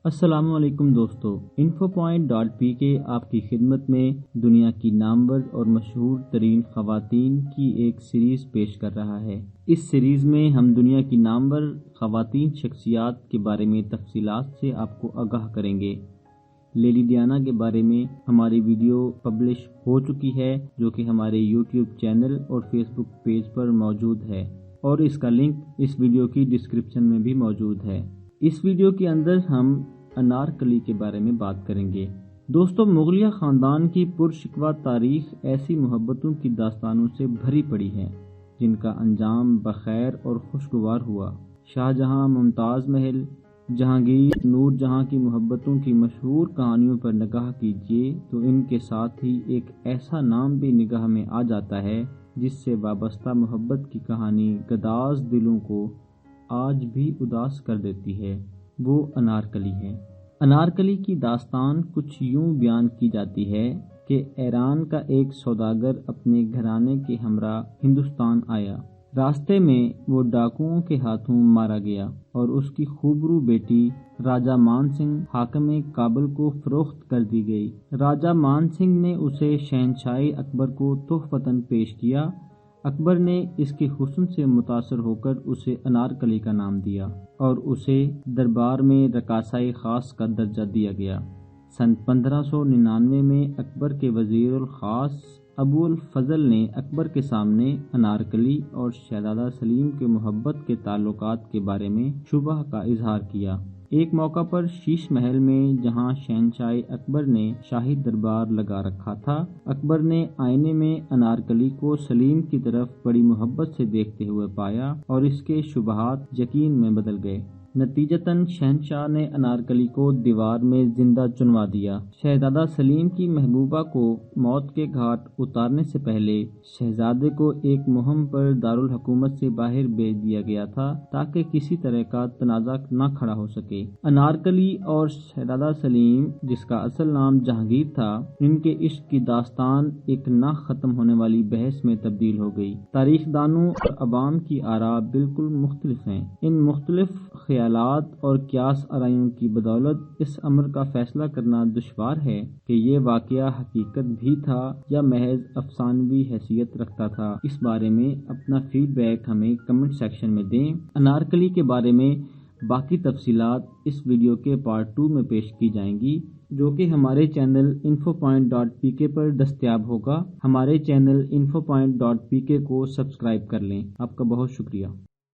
السلام علیکم دوستو، info.pk آپ کی خدمت میں دنیا کی نامور اور مشہور ترین خواتین کی ایک سیریز پیش کر رہا ہے۔ اس سیریز میں ہم دنیا کی نامور خواتین شخصیات کے بارے میں تفصیلات سے آپ کو آگاہ کریں گے۔ لیڈی ڈیانا کے بارے میں ہماری ویڈیو پبلش ہو چکی ہے، جو کہ ہمارے یوٹیوب چینل اور فیس بک پیج پر موجود ہے، اور اس کا لنک اس ویڈیو کی ڈسکرپشن میں بھی موجود ہے۔ اس ویڈیو کے اندر ہم انارکلی کے بارے میں بات کریں گے۔ دوستو، مغلیہ خاندان کی پرشکوہ تاریخ ایسی محبتوں کی داستانوں سے بھری پڑی ہے جن کا انجام بخیر اور خوشگوار ہوا۔ شاہجہاں، ممتاز محل، جہانگیر، نور جہاں کی محبتوں کی مشہور کہانیوں پر نگاہ کیجیے تو ان کے ساتھ ہی ایک ایسا نام بھی نگاہ میں آ جاتا ہے جس سے وابستہ محبت کی کہانی گداز دلوں کو آج بھی اداس کر دیتی ہے، وہ انارکلی ہے۔ انارکلی کی داستان کچھ یوں بیان کی جاتی ہے کہ ایران کا ایک سوداگر اپنے گھرانے کے ہمراہ ہندوستان آیا۔ راستے میں وہ ڈاکوؤں کے ہاتھوں مارا گیا اور اس کی خوبرو بیٹی راجہ مان سنگھ حاکم کابل کو فروخت کر دی گئی۔ راجہ مان سنگھ نے اسے شہنشاہ اکبر کو تحفتاً پیش کیا۔ اکبر نے اس کے حسن سے متاثر ہو کر اسے انارکلی کا نام دیا اور اسے دربار میں رقاصۂ خاص کا درجہ دیا گیا۔ سن 1599 میں اکبر کے وزیر الخاص ابو الفضل نے اکبر کے سامنے انارکلی اور شہزادہ سلیم کے محبت کے تعلقات کے بارے میں شبہ کا اظہار کیا۔ ایک موقع پر شیش محل میں جہاں شہنشاہ اکبر نے شاہی دربار لگا رکھا تھا، اکبر نے آئینے میں انارکلی کو سلیم کی طرف بڑی محبت سے دیکھتے ہوئے پایا اور اس کے شبہات یقین میں بدل گئے۔ نتیجتاً شہنشاہ نے انارکلی کو دیوار میں زندہ چنوا دیا۔ شہزادہ سلیم کی محبوبہ کو موت کے گھاٹ اتارنے سے پہلے شہزادے کو ایک مہم پر دارالحکومت سے باہر بھیج دیا گیا تھا تاکہ کسی طرح کا تنازع نہ کھڑا ہو سکے۔ انارکلی اور شہزادہ سلیم، جس کا اصل نام جہانگیر تھا، ان کے عشق کی داستان ایک نہ ختم ہونے والی بحث میں تبدیل ہو گئی۔ تاریخ دانوں اور عوام کی آراء بالکل مختلف ہیں۔ ان مختلف خیالات اور قیاس آرائیوں کی بدولت اس امر کا فیصلہ کرنا دشوار ہے کہ یہ واقعہ حقیقت بھی تھا یا محض افسانوی حیثیت رکھتا تھا۔ اس بارے میں اپنا فیڈ بیک ہمیں کمنٹ سیکشن میں دیں۔ انارکلی کے بارے میں باقی تفصیلات اس ویڈیو کے پارٹ 2 میں پیش کی جائیں گی، جو کہ ہمارے چینل info.pk پر دستیاب ہوگا۔ ہمارے چینل info.pk کو سبسکرائب کر لیں۔ آپ کا بہت شکریہ۔